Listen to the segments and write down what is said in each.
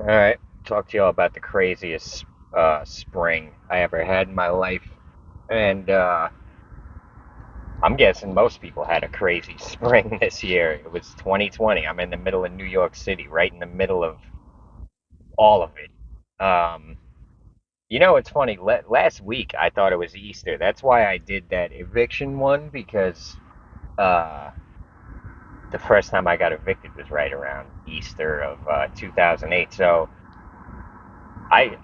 All right, talk to y'all about the craziest spring I ever had in my life, and I'm guessing most people had a crazy spring this year. It was 2020. I'm in the middle of New York City, right in the middle of all of it. It's funny. Last week I thought it was Easter. That's why I did that eviction one because uh, the first time I got evicted was right around Easter of 2008. So I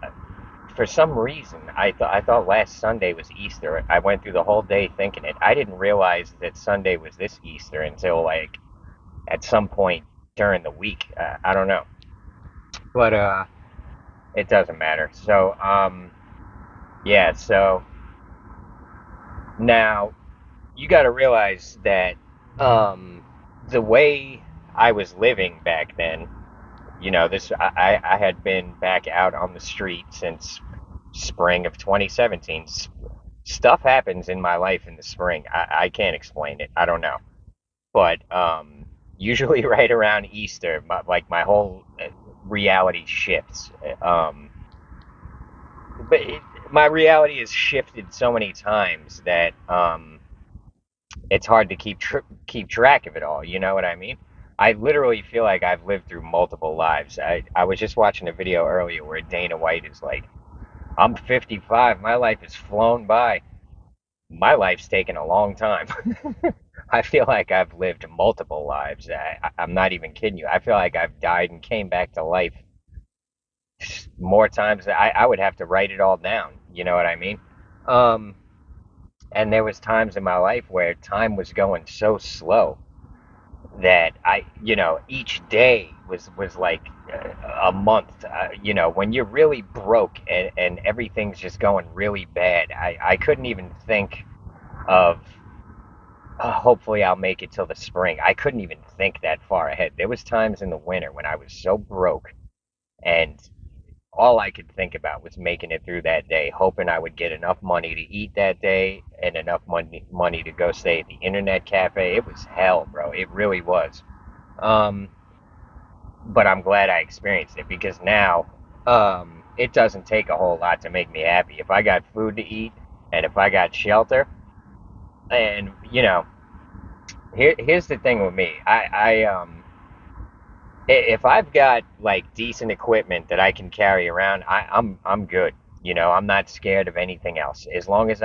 for some reason, I thought last Sunday was Easter. I went through the whole day thinking it. I didn't realize that Sunday was this Easter until like at some point during the week. I don't know, but it doesn't matter. So yeah. So now you got to realize that um, the way I was living back then. I had been back out on the street since spring of 2017. Stuff happens in my life in the spring. I can't explain it. I don't know. But usually right around Easter, my whole reality shifts. But my reality has shifted so many times that it's hard to keep track of it all. You know what I mean? I literally feel like I've lived through multiple lives. I was just watching a video earlier where Dana White is like, I'm 55. My life has flown by. My life's taken a long time. I feel like I've lived multiple lives. I'm not even kidding you. I feel like I've died and came back to life more times than I would have to write it all down. You know what I mean? Um, and there was times in my life where time was going so slow that each day was like a month. When you're really broke and everything's just going really bad, I couldn't even think of hopefully I'll make it till the spring. I couldn't even think that far ahead. There was times in the winter when I was so broke and all I could think about was making it through that day, hoping I would get enough money to eat that day and enough money to go stay at the internet cafe. It was hell, bro. It really was. Um, but I'm glad I experienced it because now it doesn't take a whole lot to make me happy. If I got food to eat and if I got shelter, and here's the thing with me. If I've got like decent equipment that I can carry around, I'm good. I'm not scared of anything else. As long as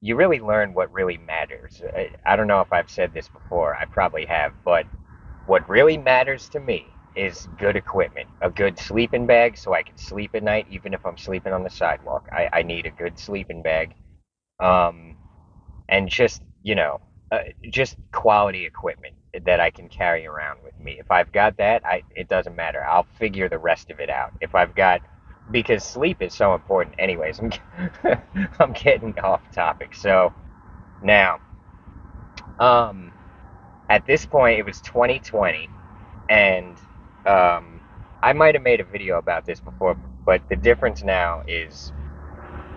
you really learn what really matters. I don't know if I've said this before. I probably have, but what really matters to me is good equipment, a good sleeping bag so I can sleep at night, even if I'm sleeping on the sidewalk. I need a good sleeping bag. Um, and just quality equipment that I can carry around with me. If I've got that, it doesn't matter. I'll figure the rest of it out. If I've got because sleep is so important. Anyways, I'm getting off topic. So now, um, at this point, it was 2020, and um, I might have made a video about this before, but the difference now is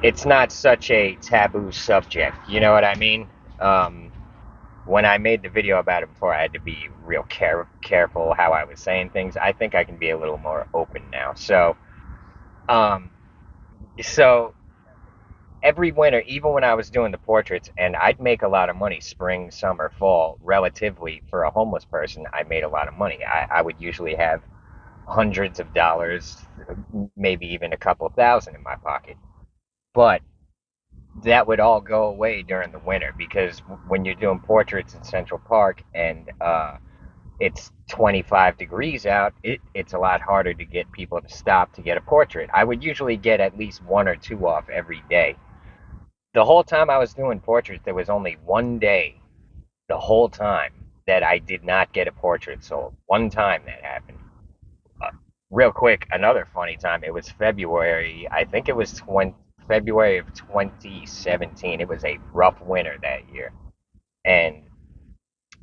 it's not such a taboo subject. You know what I mean? Um, when I made the video about it before, I had to be real careful how I was saying things. I think I can be a little more open now. Um, so every winter, even when I was doing the portraits, and I'd make a lot of money spring, summer, fall, relatively for a homeless person, I made a lot of money. I would usually have hundreds of dollars, maybe even a couple of thousand in my pocket. But that would all go away during the winter because when you're doing portraits in Central Park and it's 25 degrees out, it's a lot harder to get people to stop to get a portrait. I would usually get at least one or two off every day. The whole time I was doing portraits, there was only one day the whole time that I did not get a portrait sold. One time that happened. Uh, Real quick, another funny time. It was February. I think it was February of 2017. It was a rough winter that year, and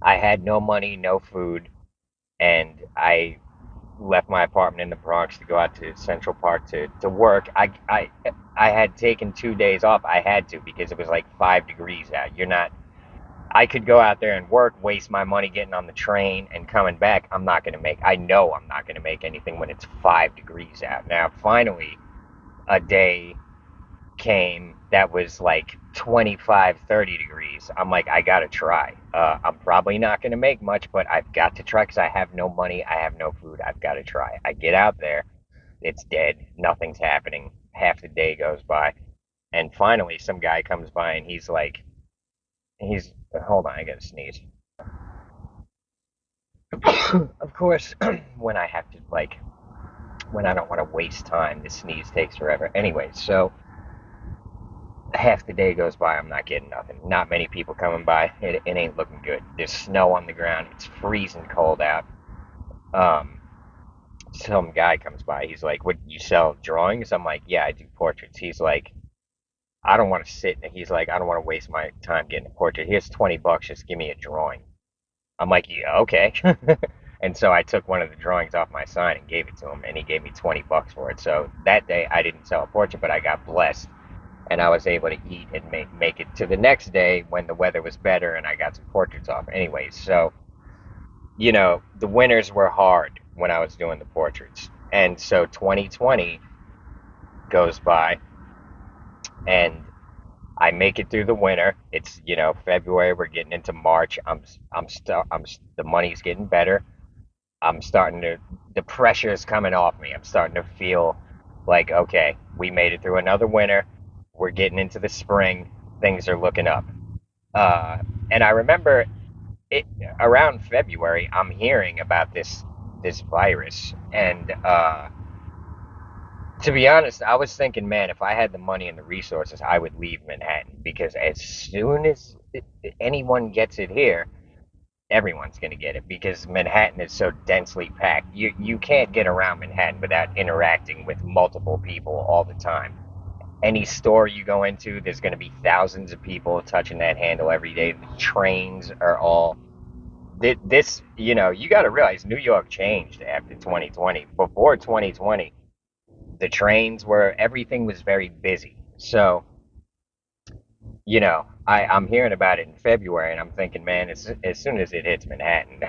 I had no money, no food, and I left my apartment in the Bronx to go out to Central Park to work. I had taken 2 days off. I had to because it was like 5 degrees out. You're not. I could go out there and work, waste my money getting on the train and coming back. I know I'm not going to make anything when it's 5 degrees out. Now, finally, a day came that was like 25, 30 degrees. I'm like, I got to try. I'm probably not going to make much, but I've got to try because I have no money. I have no food. I've got to try. I get out there. It's dead. Nothing's happening. Half the day goes by. And finally, some guy comes by and he's like, hold on, I got to sneeze. Of course, when I have to, like, when I don't want to waste time, the sneeze takes forever. Anyway, so half the day goes by, I'm not getting nothing. Not many people coming by. It ain't looking good. There's snow on the ground. It's freezing cold out. Um, some guy comes by. He's like, "What, you sell drawings?" I'm like, "Yeah, I do portraits." He's like, "I don't want to sit." He's like, "I don't want to waste my time getting a portrait. Here's $20. Just give me a drawing." I'm like, "Yeah, okay." And so I took one of the drawings off my sign and gave it to him, and he gave me $20 for it. So that day I didn't sell a portrait, but I got blessed, and I was able to eat and make it to the next day when the weather was better, and I got some portraits off. Anyways, so the winters were hard when I was doing the portraits, and so 2020 goes by, and I make it through the winter. It's February. We're getting into March. The money's getting better. I'm starting to, the pressure is coming off me. I'm starting to feel like, okay, we made it through another winter. We're getting into the spring. Things are looking up. Uh, and I remember it around February. I'm hearing about this virus, and to be honest, I was thinking, man, if I had the money and the resources, I would leave Manhattan because as soon as anyone gets it here, everyone's going to get it because Manhattan is so densely packed. You can't get around Manhattan without interacting with multiple people all the time. Any store you go into, there's going to be thousands of people touching that handle every day. The trains are all this. You got to realize New York changed after 2020. Before 2020, the trains were everything was very busy. So I'm hearing about it in February, and I'm thinking, man, as soon as it hits Manhattan,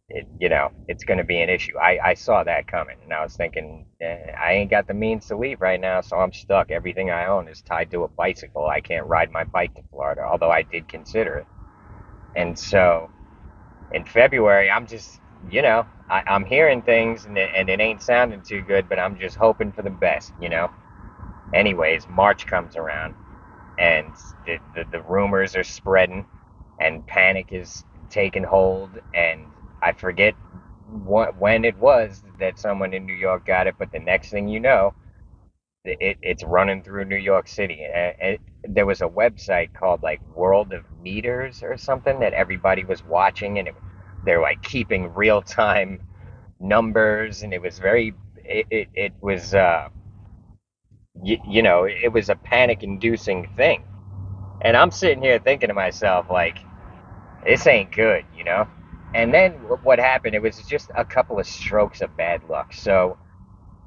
it's going to be an issue. I saw that coming, and I was thinking, I ain't got the means to leave right now, so I'm stuck. Everything I own is tied to a bicycle. I can't ride my bike to Florida, although I did consider it. And so in February, I'm just, I'm hearing things, and it ain't sounding too good, but I'm just hoping for the best. Anyways, March comes around, and the rumors are spreading, and panic is taking hold, and I forget when it was that someone in New York got it, but the next thing you know, it's running through New York City. There was a website called like World of Meters or something that everybody was watching, and they're like keeping real time numbers, and it was very it was it was a panic inducing thing. And I'm sitting here thinking to myself, like, this ain't good. And then what happened, it was just a couple of strokes of bad luck. So,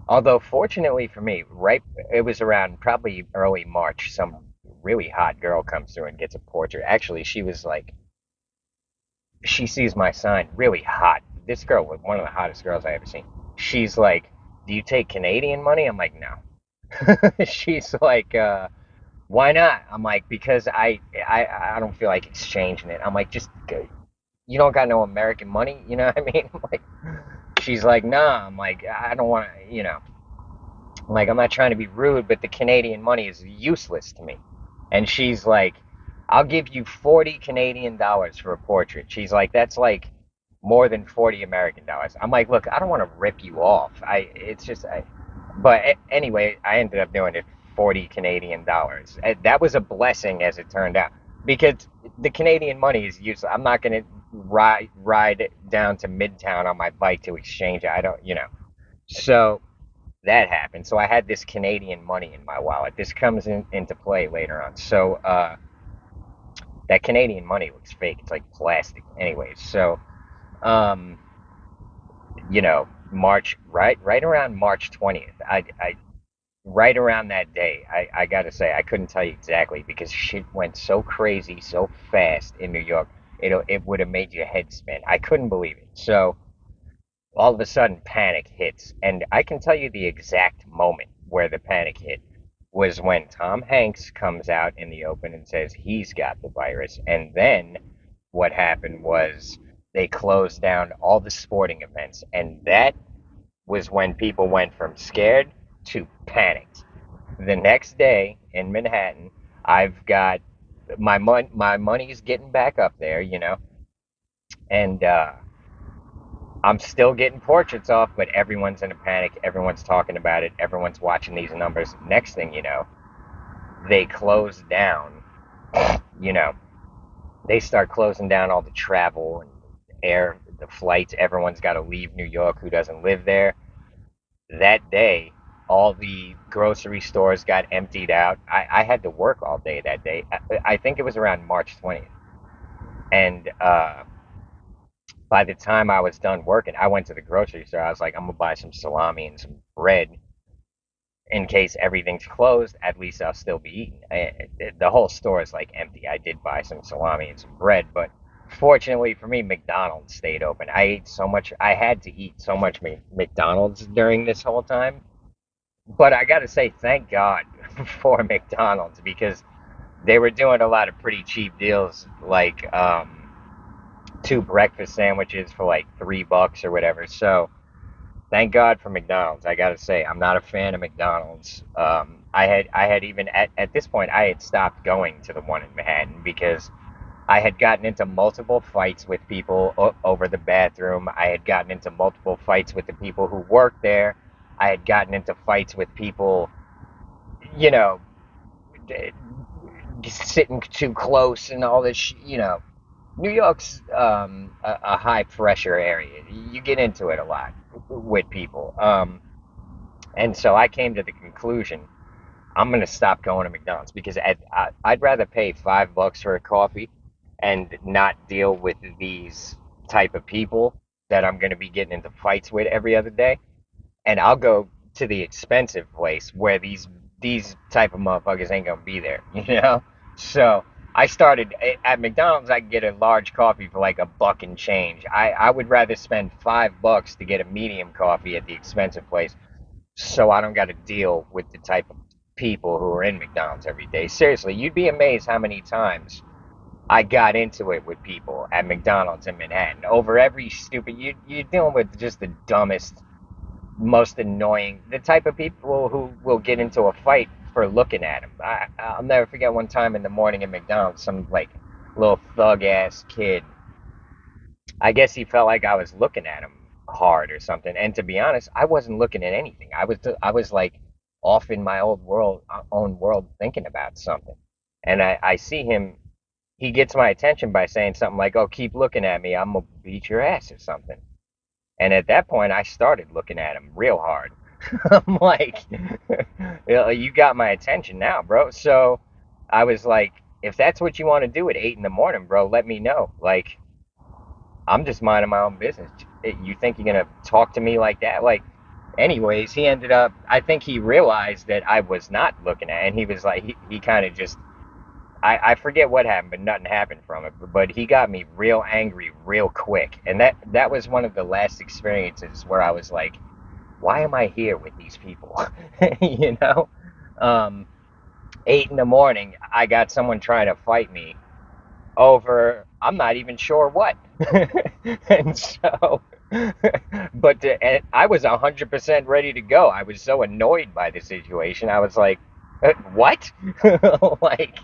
although fortunately for me, right, it was around probably early March, some really hot girl comes through and gets a portrait. Actually, she was like, she sees my sign, really hot. This girl was one of the hottest girls I ever seen. She's like, "Do you take Canadian money?" I'm like, "No." She's like, "Why not?" I'm like, "Because I don't feel like exchanging it." I'm like, "Just you don't got no American money, you know what I mean?" I'm like, she's like, "Nah." I'm like, "I don't want to. I'm like, I'm not trying to be rude, but the Canadian money is useless to me." And she's like, "I'll give you 40 Canadian dollars for a portrait." She's like, "That's like more than 40 American dollars." I'm like, "Look, I don't want to rip you off. It's just, but anyway, I ended up doing it 40 Canadian dollars. That was a blessing as it turned out because the Canadian money is useless. I'm not going to ride down to Midtown on my bike to exchange it. I don't. So that happened. So I had this Canadian money in my wallet. This comes into play later on. So that Canadian money looks fake. It's like plastic. Anyways, so um, March, right around March 20th, I right around that day, I gotta say, I couldn't tell you exactly because shit went so crazy so fast in New York. It would have made your head spin. I couldn't believe it. So all of a sudden, panic hits, and I can tell you the exact moment where the panic hit was when Tom Hanks comes out in the open and says he's got the virus, and then what happened was they closed down all the sporting events, and that was when people went from scared to panicked. The next day in Manhattan, I've got my money's getting back up there, and I'm still getting portraits off, but everyone's in a panic. Everyone's talking about it. Everyone's watching these numbers. Next thing you know, they close down. You know, they start closing down all the travel and the flights. Everyone's got to leave New York who doesn't live there. That day, all the grocery stores got emptied out. I had to work all day that day. I think it was around March 20th. And by the time I was done working, I went to the grocery store. I was like, I'm going to buy some salami and some bread in case everything's closed. At least I'll still be eating. The whole store is like empty. I did buy some salami and some bread, but fortunately for me, McDonald's stayed open. I ate so much. I had to eat so much McDonald's during this whole time. But I got to say, thank God for McDonald's because they were doing a lot of pretty cheap deals, like two breakfast sandwiches for like $3 or whatever. So thank God for McDonald's. I gotta say, I'm not a fan of McDonald's. I had even at this point I had stopped going to the one in Manhattan because I had gotten into multiple fights with people over the bathroom. I had gotten into multiple fights with the people who worked there. I had gotten into fights with people, you know, sitting too close and all this. New York's a high pressure area. You get into it a lot with people. And so I came to the conclusion I'm going to stop going to McDonald's because I'd rather pay $5 for a coffee and not deal with these type of people that I'm going to be getting into fights with every other day. And I'll go to the expensive place where these type of motherfuckers ain't gonna be there, you know. So I started at McDonald's. I can get a large coffee for like a buck and change. I would rather spend $5 to get a medium coffee at the expensive place, so I don't got to deal with the type of people who are in McDonald's every day. Seriously, you'd be amazed how many times I got into it with people at McDonald's in Manhattan over every stupid. You're dealing with just the dumbest, most annoying, the type of people who will get into a fight for looking at him. I'll never forget one time in the morning at McDonald's, some like little thug ass kid. I guess he felt like I was looking at him hard or something. And to be honest, I wasn't looking at anything. I was like off in my own world, thinking about something. And I see him. He gets my attention by saying something like, "Oh, keep looking at me. I'm gonna beat your ass" or something. And at that point, I started looking at him real hard. I'm like, you got my attention now, bro. So I was like, if that's what you want to do at 8 in the morning, bro, let me know. Like, I'm just minding my own business. You think you're going to talk to me like that? Like, anyways, he ended up, I think he realized that I was not looking at it, and he was like, he kind of just, I forget what happened, but nothing happened from it. But he got me real angry real quick. And that was one of the last experiences where I was like, why am I here with these people? you know? Um, 8 in the morning, I got someone trying to fight me over, I'm not even sure what. and so, and I was 100% ready to go. I was so annoyed by the situation. I was like, what? like,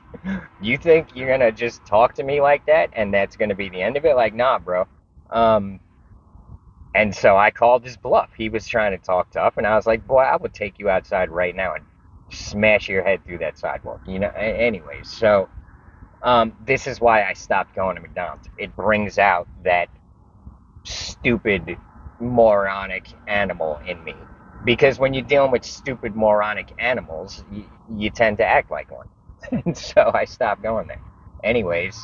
you think you're gonna just talk to me like that and that's gonna be the end of it? Like, nah, bro. Um, and so I called his bluff. He was trying to talk tough, and I was like, boy, I would take you outside right now and smash your head through that sidewalk. Anyways, so this is why I stopped going to McDonald's. It brings out that stupid, moronic animal in me. Because when you're dealing with stupid, moronic animals, you tend to act like one. and so I stopped going there. Anyways,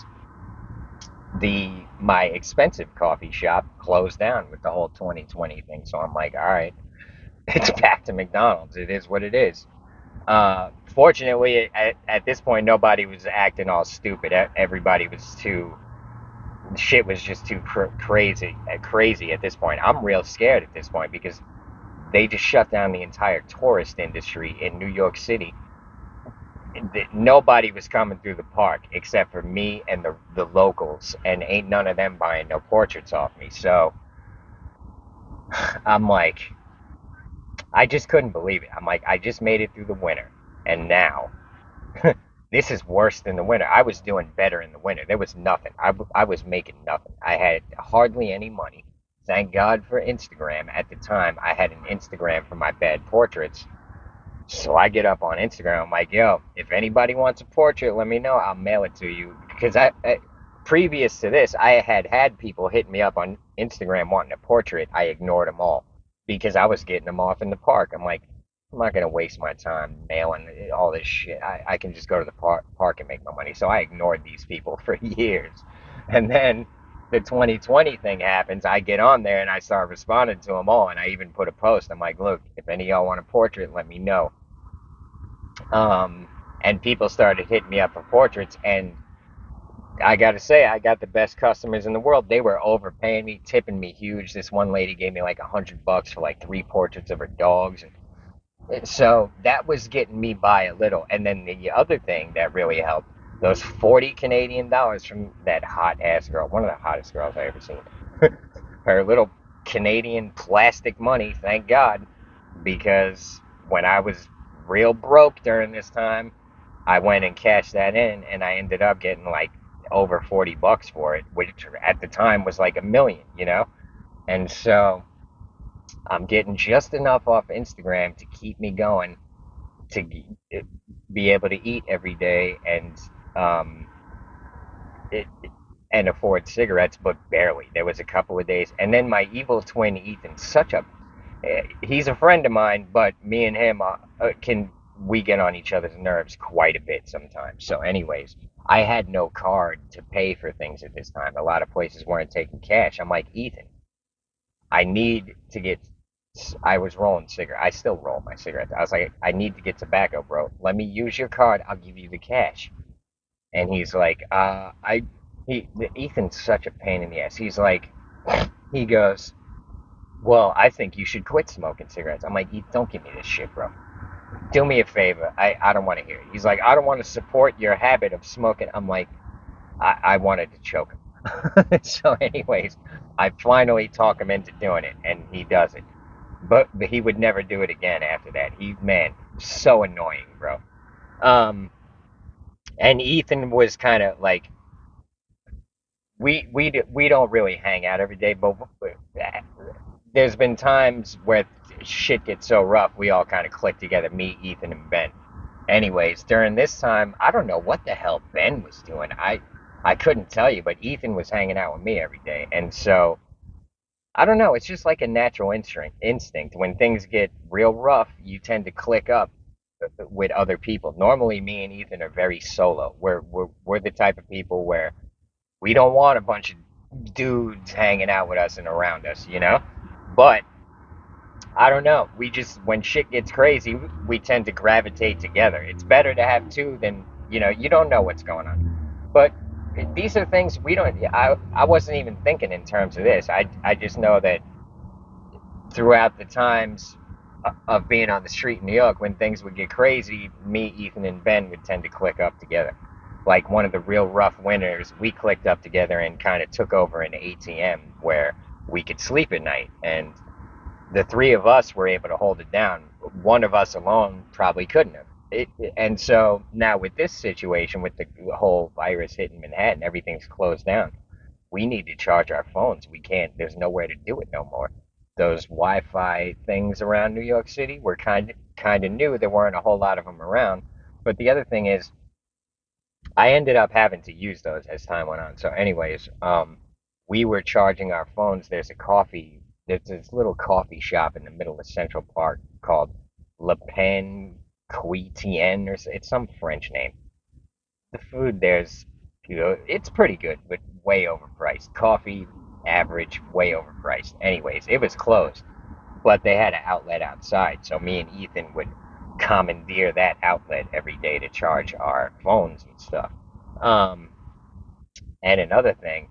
my expensive coffee shop closed down with the whole 2020 thing. So I'm like, all right, it's back to McDonald's. It is what it is. Fortunately, at this point, nobody was acting all stupid. Everybody was too, shit was just too crazy at this point. I'm real scared at this point because they just shut down the entire tourist industry in New York City. Nobody was coming through the park except for me and the locals, and ain't none of them buying no portraits off me. So I'm like, I just couldn't believe it. I'm like, I just made it through the winter, and now this is worse than the winter. I was doing better in the winter. There was nothing. I was making nothing. I had hardly any money. Thank God for Instagram. At the time, I had an Instagram for my bad portraits. So I get up on Instagram. I'm like, yo, if anybody wants a portrait, let me know. I'll mail it to you. Because previous to this, I had people hit me up on Instagram wanting a portrait. I ignored them all because I was getting them off in the park. I'm like, I'm not gonna waste my time mailing all this shit. I can just go to the park and make my money. So I ignored these people for years, and then the 2020 thing happens. I get on there and I start responding to them all, and I even put a post. I'm like, look, if any of y'all want a portrait, let me know. And people started hitting me up for portraits, and I gotta say, I got the best customers in the world. They were overpaying me, tipping me huge. This one lady gave me like $100 for like three portraits of her dogs, and so that was getting me by a little. And then the other thing that really helped, those 40 Canadian dollars from that hot ass girl, one of the hottest girls I ever seen. Her little Canadian plastic money, thank God, because when I was real broke during this time, I went and cashed that in, and I ended up getting like over $40 for it, which at the time was like a million, you know? And so I'm getting just enough off Instagram to keep me going to be able to eat every day um, it, and afford cigarettes, but barely. There was a couple of days, and then my evil twin Ethan, such a he's a friend of mine, but me and him can we get on each other's nerves quite a bit sometimes. So, anyways, I had no card to pay for things at this time. A lot of places weren't taking cash. I'm like, Ethan, I need to get. I was rolling cigarettes. I still roll my cigarettes. I was like, I need to get tobacco, bro. Let me use your card. I'll give you the cash. And he's like, Ethan's such a pain in the ass. He's like, he goes, well, I think you should quit smoking cigarettes. I'm like, don't give me this shit, bro. Do me a favor. I don't want to hear it. He's like, I don't want to support your habit of smoking. I'm like, I wanted to choke him. So, anyways, I finally talk him into doing it, and he does it. But he would never do it again after that. Man, so annoying, bro. Um, and Ethan was kind of like, we don't really hang out every day, but there's been times where shit gets so rough, we all kind of click together, me, Ethan, and Ben. Anyways, during this time, I don't know what the hell Ben was doing. I couldn't tell you, but Ethan was hanging out with me every day, and so I don't know. It's just like a natural instinct. When things get real rough, you tend to click up with other people. Normally, me and Ethan are very solo. We're the type of people where we don't want a bunch of dudes hanging out with us and around us, you know? But I don't know. We just, when shit gets crazy, we tend to gravitate together. It's better to have two than, you don't know what's going on. But these are things we don't, I wasn't even thinking in terms of this. I just know that throughout the times of being on the street in New York, when things would get crazy, me, Ethan, and Ben would tend to click up together. Like one of the real rough winters, we clicked up together and kind of took over an ATM where we could sleep at night. And the three of us were able to hold it down. One of us alone probably couldn't have. And so now with this situation, with the whole virus hitting Manhattan, everything's closed down. We need to charge our phones. We can't. There's nowhere to do it no more. Those Wi-Fi things around New York City were kind of new. There weren't a whole lot of them around. But the other thing is, I ended up having to use those as time went on. So, anyways, we were charging our phones. There's this little coffee shop in the middle of Central Park called Le Pen Quitien, or it's some French name. The food there's, it's pretty good, but way overpriced. Coffee, average, way overpriced. Anyways, it was closed, but they had an outlet outside, so me and Ethan would commandeer that outlet every day to charge our phones and stuff. Um, and another thing,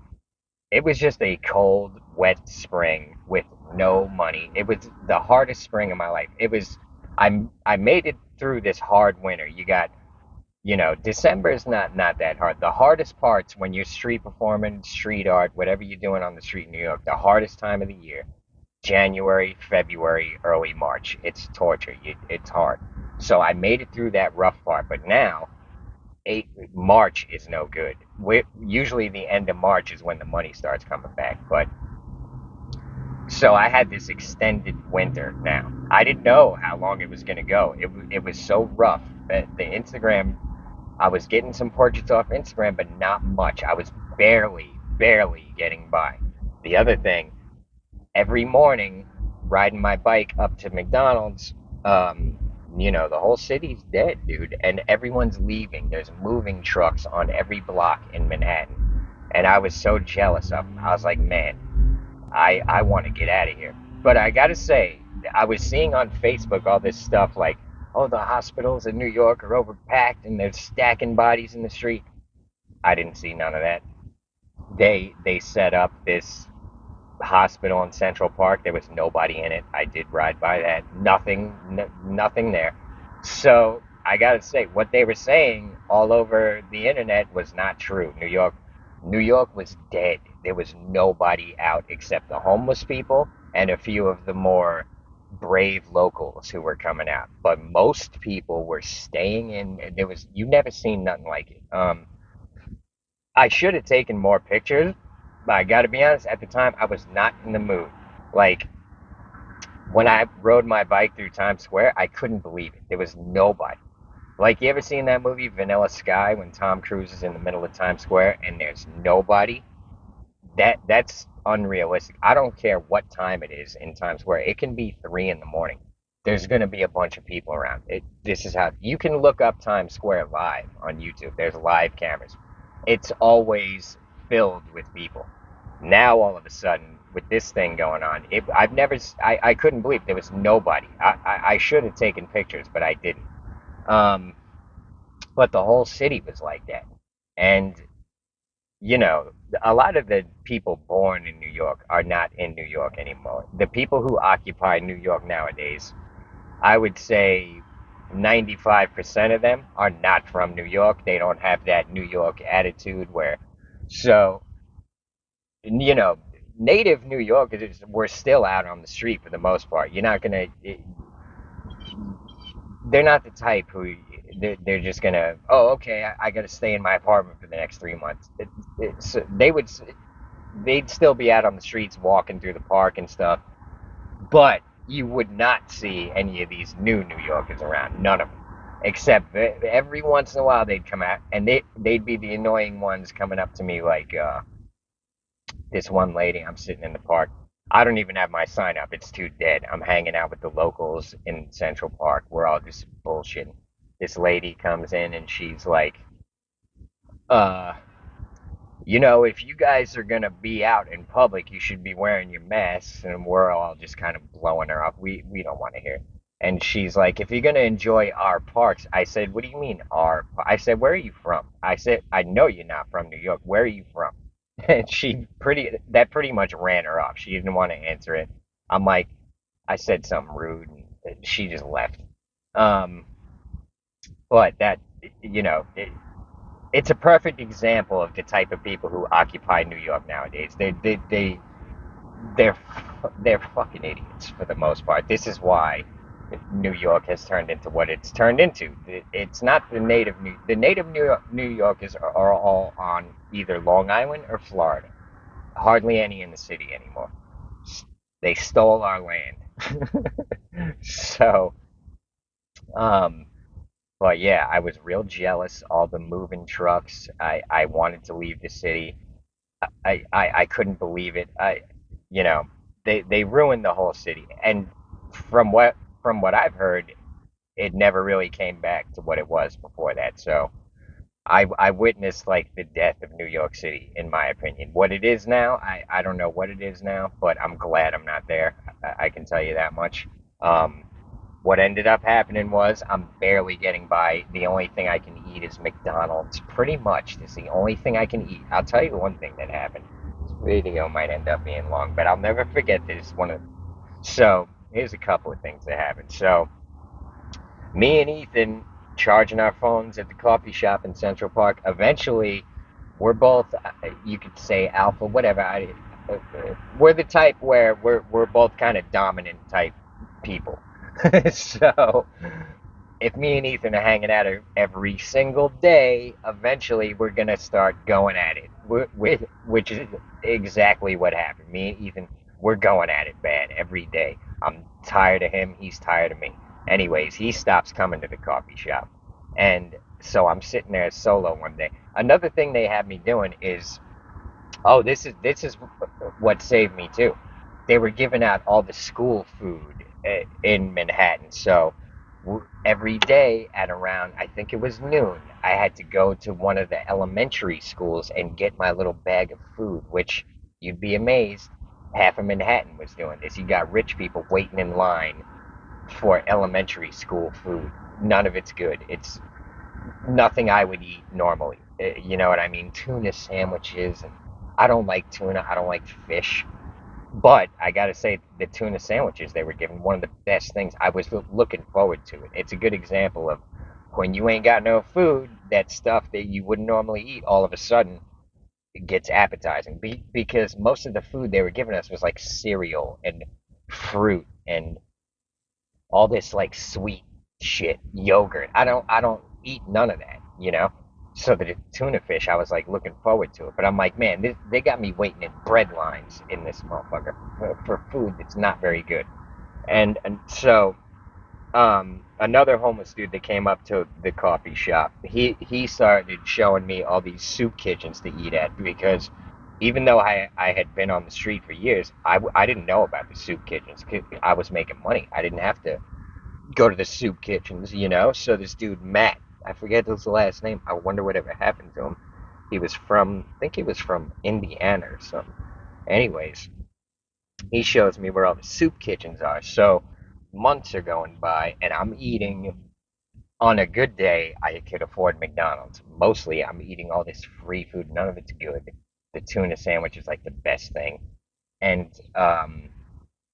it was just a cold, wet spring with no money. It was the hardest spring of my life. I made it through this hard winter. December is not that hard. The hardest parts when you're street performing, street art, whatever you're doing on the street in New York, the hardest time of the year, January, February, early March. It's torture. It's hard. So I made it through that rough part, but now March is no good. Usually the end of March is when the money starts coming back. But so I had this extended winter now. I didn't know how long it was going to go. It was so rough that the Instagram, I was getting some portraits off Instagram, but not much. I was barely getting by. The other thing, every morning, riding my bike up to McDonald's, um, the whole city's dead, dude, and everyone's leaving. There's moving trucks on every block in Manhattan, and I was so jealous of them. I was like, man, I want to get out of here. But I gotta say, I was seeing on Facebook all this stuff like, oh, the hospitals in New York are overpacked and they're stacking bodies in the street. I didn't see none of that. They set up this hospital in Central Park. There was nobody in it. I did ride by that. Nothing there. So I gotta say, what they were saying all over the internet was not true. New York was dead. There was nobody out except the homeless people and a few of the more brave locals who were coming out. But most people were staying in. You never seen nothing like it. I should have taken more pictures, but I got to be honest, at the time I was not in the mood. Like when I rode my bike through Times Square, I couldn't believe it. There was nobody. Like you ever seen that movie Vanilla Sky when Tom Cruise is in the middle of Times Square and there's nobody? That's unrealistic. I don't care what time it is in Times Square. It can be 3 in the morning. There's going to be a bunch of people around. This is how you can look up Times Square live on YouTube. There's live cameras. It's always filled with people. Now all of a sudden, with this thing going on, I couldn't believe there was nobody. I should have taken pictures, but I didn't. Um, but the whole city was like that, and you know, a lot of the people born in New York are not in New York anymore. The people who occupy New York nowadays, I would say 95% of them are not from New York. They don't have that New York attitude so, you know, native New Yorkers were still out on the street for the most part. They're not the type who they're just gonna, oh, okay, I gotta stay in my apartment for the next 3 months. They'd still be out on the streets walking through the park and stuff, but you would not see any of these New Yorkers around. None of them, except every once in a while they'd come out and they'd be the annoying ones coming up to me like this one lady. I'm sitting in the park. I don't even have my sign up. It's too dead. I'm hanging out with the locals in Central Park. We're all just bullshitting. This lady comes in and she's like, uh, if you guys are gonna be out in public, you should be wearing your masks. And we're all just kind of blowing her off. We don't want to hear. And she's like, if you're gonna enjoy our parks, I said, what do you mean I said, where are you from? I said, I know you're not from New York. Where are you from? And pretty much ran her off. She didn't want to answer it. I'm like, I said something rude, and she just left. Um, but you know, it, it's a perfect example of the type of people who occupy New York nowadays. They're they're fucking idiots for the most part. This is why New York has turned into what it's turned into. It's not the native New Yorkers are all on either Long Island or Florida. Hardly any in the city anymore. They stole our land. So, um, but yeah, I was real jealous. All the moving trucks. I wanted to leave the city. I couldn't believe it. You know, they ruined the whole city. And from what I've heard, it never really came back to what it was before that. So I witnessed like the death of New York City, in my opinion. What it is now, I don't know what it is now, but I'm glad I'm not there. I can tell you that much. Um, What ended up happening was I'm barely getting by. The only thing I can eat is McDonald's. Pretty much, it's the only thing I can eat. I'll tell you one thing that happened. This video might end up being long, but I'll never forget this. So here's a couple of things that happened. So me and Ethan charging our phones at the coffee shop in Central Park. Eventually, we're both, you could say alpha, whatever. We're the type where we're both kind of dominant type people. So if me and Ethan are hanging out every single day, eventually we're gonna start going at it. Which is exactly what happened. Me and Ethan, we're going at it bad every day. I'm tired of him. He's tired of me. Anyways, he stops coming to the coffee shop, and so I'm sitting there solo one day. Another thing they have me doing is, oh, this is what saved me too. They were giving out all the school food in Manhattan. So every day at around, I think it was noon, I had to go to one of the elementary schools and get my little bag of food, which you'd be amazed. Half of Manhattan was doing this. You got rich people waiting in line for elementary school food. None of it's good. It's nothing I would eat normally. You know what I mean? Tuna sandwiches, and I don't like tuna. I don't like fish. But I gotta say, the tuna sandwiches they were giving, one of the best things. I was looking forward to it. It's a good example of when you ain't got no food, that stuff that you wouldn't normally eat, all of a sudden it gets appetizing. Because most of the food they were giving us was like cereal and fruit and all this like sweet shit, yogurt. I don't eat none of that, you know. So the tuna fish, I was like looking forward to it, but I'm like, man, they got me waiting in bread lines in this motherfucker for food that's not very good. And so another homeless dude that came up to the coffee shop, he started showing me all these soup kitchens to eat at because even though I had been on the street for years, I didn't know about the soup kitchens. I was making money. I didn't have to go to the soup kitchens, you know. So this dude Matt, I forget his last name. I wonder whatever happened to him. He was from, I think he was from Indiana or something. Anyways, he shows me where all the soup kitchens are. So months are going by, and I'm eating. On a good day, I could afford McDonald's. Mostly, I'm eating all this free food. None of it's good. The tuna sandwich is like the best thing. And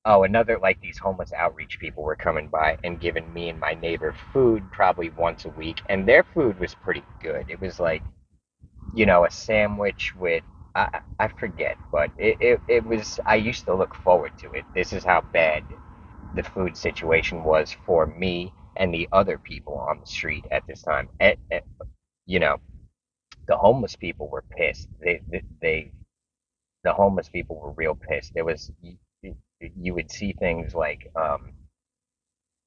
oh, another like these homeless outreach people were coming by and giving me and my neighbor food probably once a week, and their food was pretty good. It was like, you know, a sandwich with I forget, but it was. I used to look forward to it. This is how bad the food situation was for me and the other people on the street at this time. You know, the homeless people were pissed. The homeless people were real pissed. There was you would see things like a,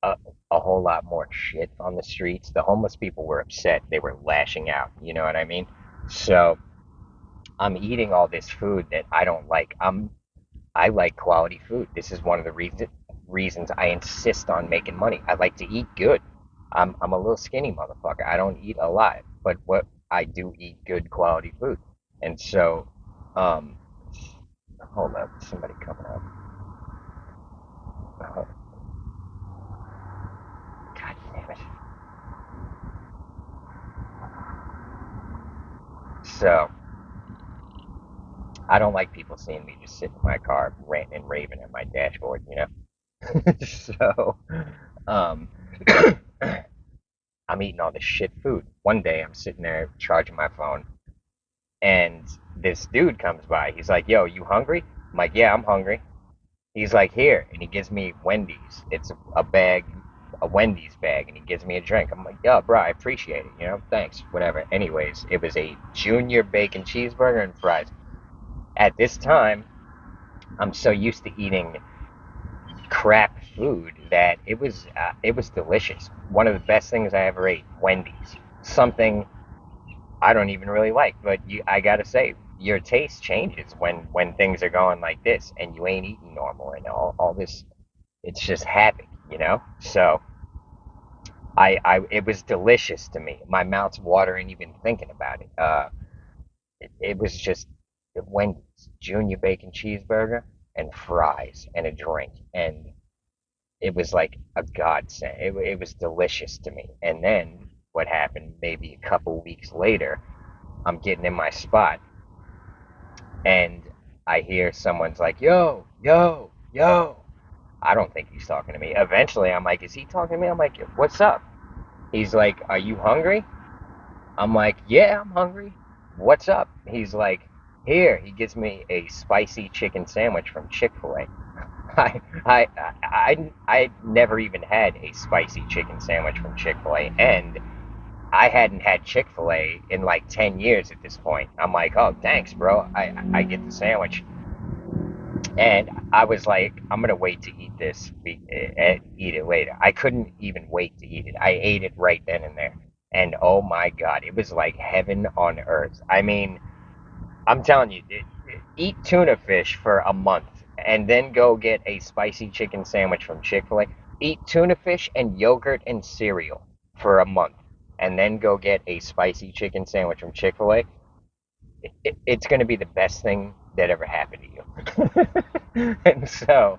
a whole lot more shit on the streets. The homeless people were upset. They were lashing out. You know what I mean? So I'm eating all this food that I don't like. I like quality food. This is one of the reasons I insist on making money. I like to eat good. I'm a little skinny motherfucker. I don't eat a lot, but what I do eat good quality food. And so, um, hold up, somebody coming up. God damn it. So, I don't like people seeing me just sit in my car ranting and raving at my dashboard, you know? So, um, I'm eating all this shit food. One day I'm sitting there charging my phone, and this dude comes by. He's like, "Yo, you hungry?" I'm like, "Yeah, I'm hungry." He's like, "Here," and he gives me Wendy's. It's a bag, a Wendy's bag, and he gives me a drink. I'm like, "Yeah, bro, I appreciate it. You know, thanks, whatever." Anyways, it was a junior bacon cheeseburger and fries. At this time, I'm so used to eating crap food that it was delicious. One of the best things I ever ate, Wendy's. Something I don't even really like, but I gotta say, your taste changes when things are going like this, and you ain't eating normal, and all this. It's just havoc, you know. So it was delicious to me. My mouth's watering even thinking about it. It was just Wendy's junior bacon cheeseburger and fries and a drink, and it was like a godsend. It was delicious to me. And then what happened? Maybe a couple weeks later, I'm getting in my spot, and I hear someone's like, "Yo, yo, yo." I don't think he's talking to me. Eventually, I'm like, "Is he talking to me?" I'm like, "What's up?" He's like, "Are you hungry?" I'm like, "Yeah, I'm hungry. What's up?" He's like, "Here." He gives me a spicy chicken sandwich from Chick-fil-A. I never even had a spicy chicken sandwich from Chick-fil-A, and I hadn't had Chick-fil-A in like 10 years at this point. I'm like, "Oh, thanks, bro. I get the sandwich." And I was like, "I'm gonna wait to eat this, eat it later." I couldn't even wait to eat it. I ate it right then and there. And oh my God, it was like heaven on earth. I mean, I'm telling you, eat tuna fish for a month and then go get a spicy chicken sandwich from Chick-fil-A. Eat tuna fish and yogurt and cereal for a month and then go get a spicy chicken sandwich from Chick-fil-A. It's going to be the best thing that ever happened to you. And so,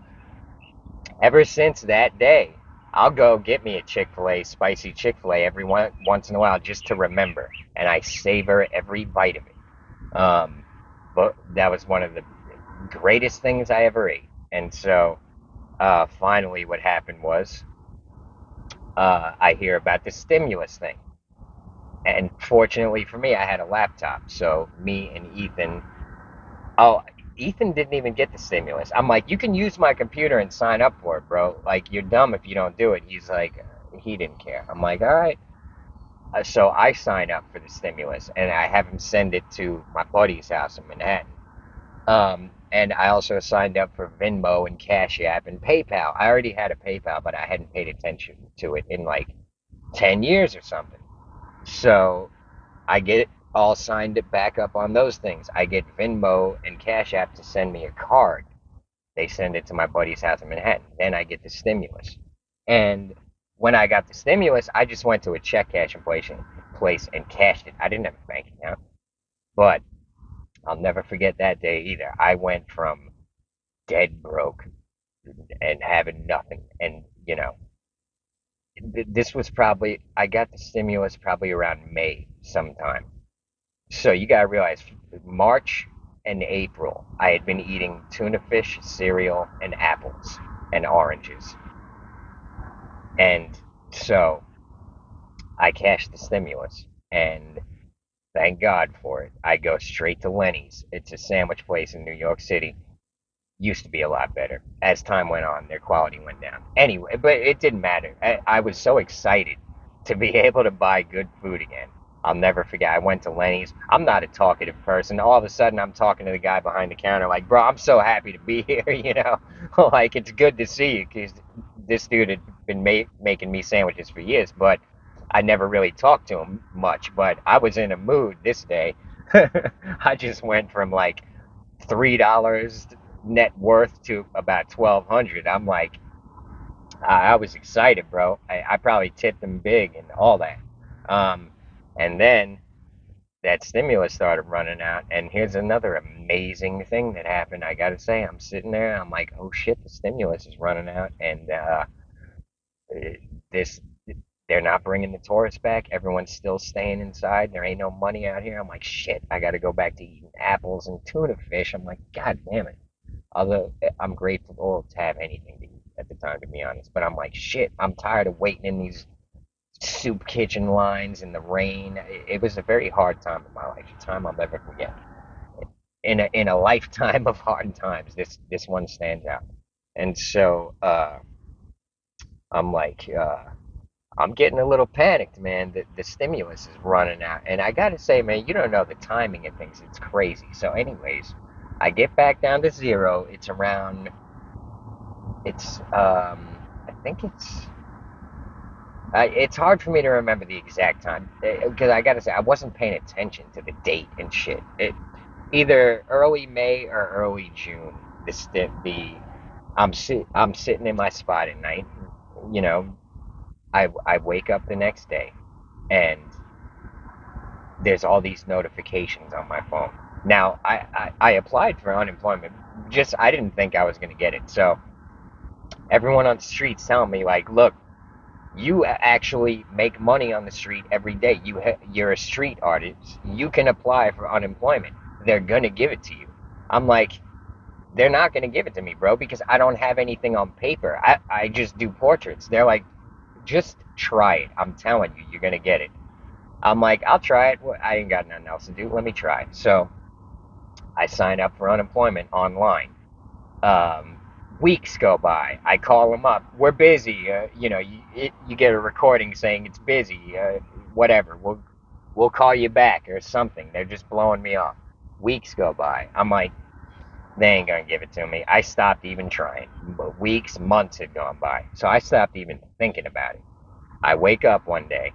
ever since that day, I'll go get me a Chick-fil-A, spicy Chick-fil-A every once in a while just to remember. And I savor every bite of it. But that was one of the greatest things I ever ate. And so, finally, what happened was I hear about the stimulus thing. And fortunately for me, I had a laptop. So, me and Ethan, oh, Ethan didn't even get the stimulus. I'm like, "You can use my computer and sign up for it, bro. Like, you're dumb if you don't do it." He's like, he didn't care. I'm like, "All right." So I sign up for the stimulus and I have him send it to my buddy's house in Manhattan. And I also signed up for Venmo and Cashapp and PayPal. I already had a PayPal, but I hadn't paid attention to it in like 10 years or something. So I get it all signed back up on those things. I get Venmo and Cashapp to send me a card. They send it to my buddy's house in Manhattan. Then I get the stimulus. And when I got the stimulus, I just went to a check cashing place and cashed it. I didn't have a bank account, but I'll never forget that day either. I went from dead broke and having nothing. And, this was probably, I got the stimulus probably around May sometime. So you got to realize, March and April, I had been eating tuna fish, cereal, and apples and oranges. And so I cashed the stimulus. And thank God for it. I go straight to Lenny's. It's a sandwich place in New York City. Used to be a lot better. As time went on, their quality went down. Anyway, but it didn't matter. I was so excited to be able to buy good food again. I'll never forget. I went to Lenny's. I'm not a talkative person. All of a sudden, I'm talking to the guy behind the counter, like, "Bro, I'm so happy to be here." Like, it's good to see you because this dude had been making me sandwiches for years, but I never really talked to him much. But I was in a mood this day. I just went from like $3 net worth to about 1,200. I'm like, I was excited, bro. I probably tipped them big and all that. Um, and then that stimulus started running out, and here's another amazing thing that happened. I gotta say, I'm sitting there, I'm like, "Oh shit, the stimulus is running out," and this they're not bringing the tourists back. Everyone's still staying inside. There ain't no money out here. I'm like, "Shit, I got to go back to eating apples and tuna fish." I'm like, "God damn it." Although I'm grateful to have anything to eat at the time, to be honest. But I'm like, "Shit, I'm tired of waiting in these soup kitchen lines in the rain." It was a very hard time in my life, a time I'll never forget. In a lifetime of hard times, this one stands out. And so I'm like, I'm getting a little panicked, man. The stimulus is running out. And I gotta say, man, you don't know the timing of things. It's crazy. So, anyways, I get back down to zero. I think it's hard for me to remember the exact time. Because I gotta say, I wasn't paying attention to the date and shit. Either early May or early June. I'm sitting in my spot at night. You know, I wake up the next day and there's all these notifications on my phone. Now, I applied for unemployment. Just I didn't think I was going to get it. So Everyone on the street's telling me like, look, you actually make money on the street every day. You're a street artist. You can apply for unemployment. They're gonna give it to you. I'm like, they're not gonna give it to me, bro, because I don't have anything on paper. I just do portraits. They're like, just try it. I'm telling you, you're gonna get it. I'm like, I'll try it. I ain't got nothing else to do. Let me try. So I sign up for unemployment online. Um, Weeks go by. I call them up. We're busy. You get a recording saying it's busy. Whatever. We'll call you back or something. They're just blowing me off. Weeks go by. I'm like, they ain't gonna give it to me. I stopped even trying. Weeks, months had gone by, so I stopped even thinking about it. I wake up one day.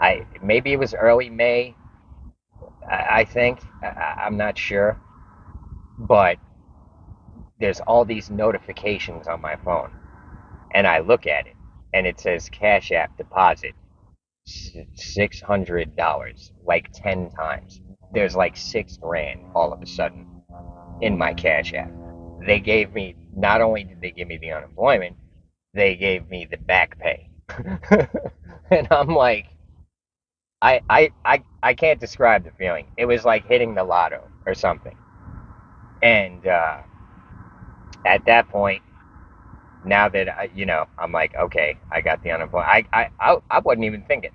I maybe it was early May. I think. I'm not sure, but there's all these notifications on my phone, and I look at it, and it says Cash App deposit $600, like 10 times. There's like 6 grand all of a sudden in my Cash App. They gave me, not only did they give me the unemployment, they gave me the back pay. And I'm like, I can't describe the feeling. It was like hitting the lotto or something. And at that point, now that I'm like, okay, I got the unemployment. I wasn't even thinking.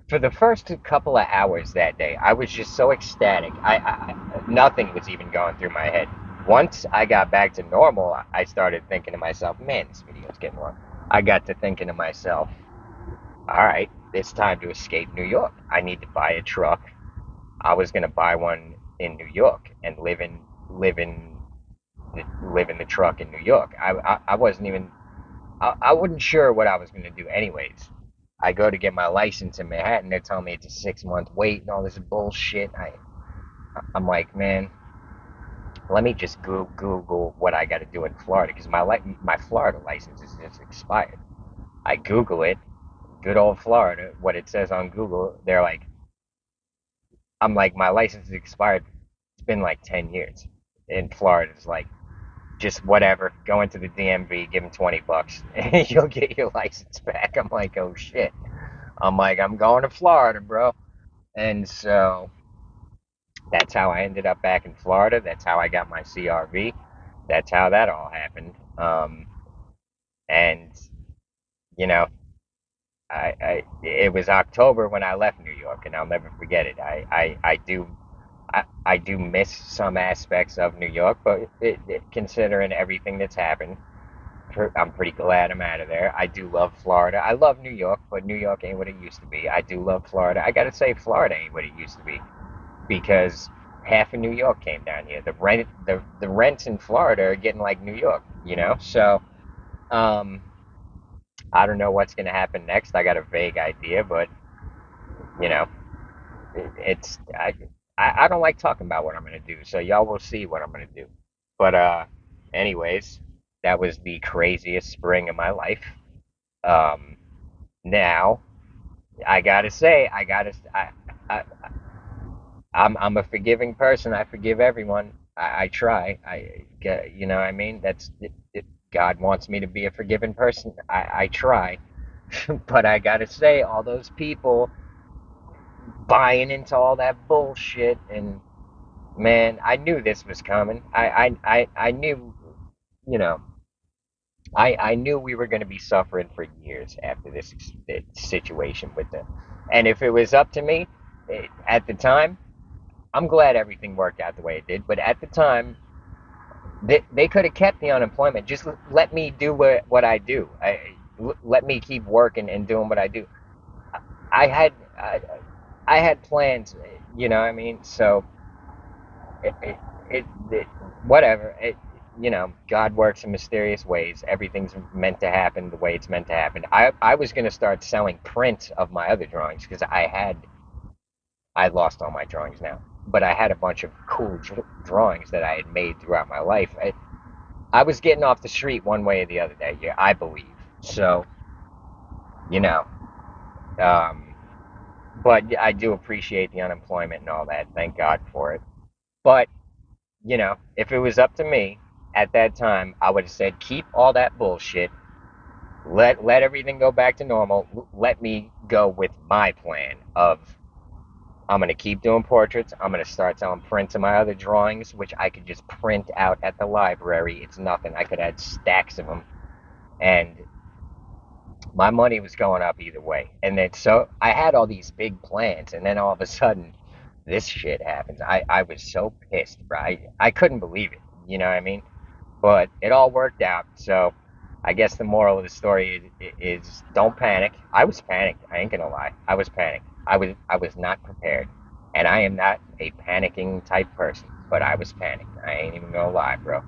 For the first couple of hours that day, I was just so ecstatic. Nothing was even going through my head. Once I got back to normal, I started thinking to myself, man, this video's getting long. I got to thinking to myself, all right, it's time to escape New York. I need to buy a truck. I was gonna buy one in New York and live in live in the truck in New York. I wasn't even I wasn't sure what I was gonna do anyways. I go to get my license in Manhattan. They're telling me it's a 6 month wait and all this bullshit. I'm like, man, let me just Google what I got to do in Florida because my Florida license is just expired. I Google it, good old Florida, what it says on Google. They're like, I'm like, my license is expired. It's been like 10 years. In Florida, it's like just whatever. Go into the DMV, give them $20, and you'll get your license back. I'm like, oh shit. I'm like, I'm going to Florida, bro. And so that's how I ended up back in Florida. That's how I got my CRV. That's how that all happened. And you know, it was October when I left New York, and I'll never forget it. I do miss some aspects of New York, but considering everything that's happened, I'm pretty glad I'm out of there. I do love Florida. I love New York, but New York ain't what it used to be. I do love Florida. I gotta say, Florida ain't what it used to be because half of New York came down here. The rents in Florida are getting like New York, you know. So um, I don't know what's gonna happen next. I got a vague idea, but you know, it's I don't like talking about what I'm gonna do. So y'all will see what I'm gonna do. But anyways, that was the craziest spring of my life. Um, Now I gotta say, I I'm a forgiving person. I forgive everyone. I try. You know what I mean? God wants me to be a forgiving person. I try. But I gotta say, all those people buying into all that bullshit, and man, I knew this was coming. I knew, you know, I knew we were going to be suffering for years after this situation with them. And if it was up to me, at the time, I'm glad everything worked out the way it did. But at the time, they could have kept the unemployment. Just let me do what I do. Let me keep working and doing what I do. I had I, I had plans, you know what I mean? So it, it, it whatever. God works in mysterious ways. Everything's meant to happen the way it's meant to happen. I was gonna start selling prints of my other drawings because I lost all my drawings now, but I had a bunch of cool drawings that I had made throughout my life. I was getting off the street one way or the other that year, I believe. So you know, um, but I do appreciate the unemployment and all that. Thank God for it. But if it was up to me, at that time, I would have said, keep all that bullshit. Let everything go back to normal. Let me go with my plan of I'm gonna keep doing portraits. I'm gonna start selling prints of my other drawings, which I could just print out at the library. It's nothing. I could add stacks of them, and my money was going up either way. And then so I had all these big plans, and then all of a sudden, this shit happens. I was so pissed, bro. I couldn't believe it. You know what I mean? But it all worked out. So I guess the moral of the story is don't panic. I was panicked. I ain't gonna lie. I was panicked. I was not prepared, and I am not a panicking type person. But I was panicked. I ain't even gonna lie, bro.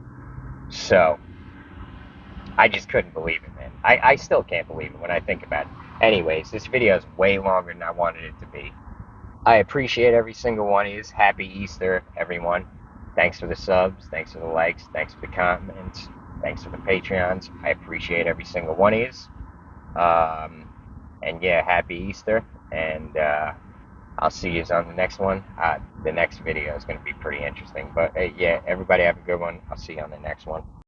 So I just couldn't believe it, man. I still can't believe it when I think about it. Anyways, this video is way longer than I wanted it to be. I appreciate every single one of you. Happy Easter, everyone. Thanks for the subs. Thanks for the likes. Thanks for the comments. Thanks for the Patreons. I appreciate every single one of you. And yeah, happy Easter. And I'll see you on the next one. The next video is going to be pretty interesting. But yeah, everybody have a good one. I'll see you on the next one.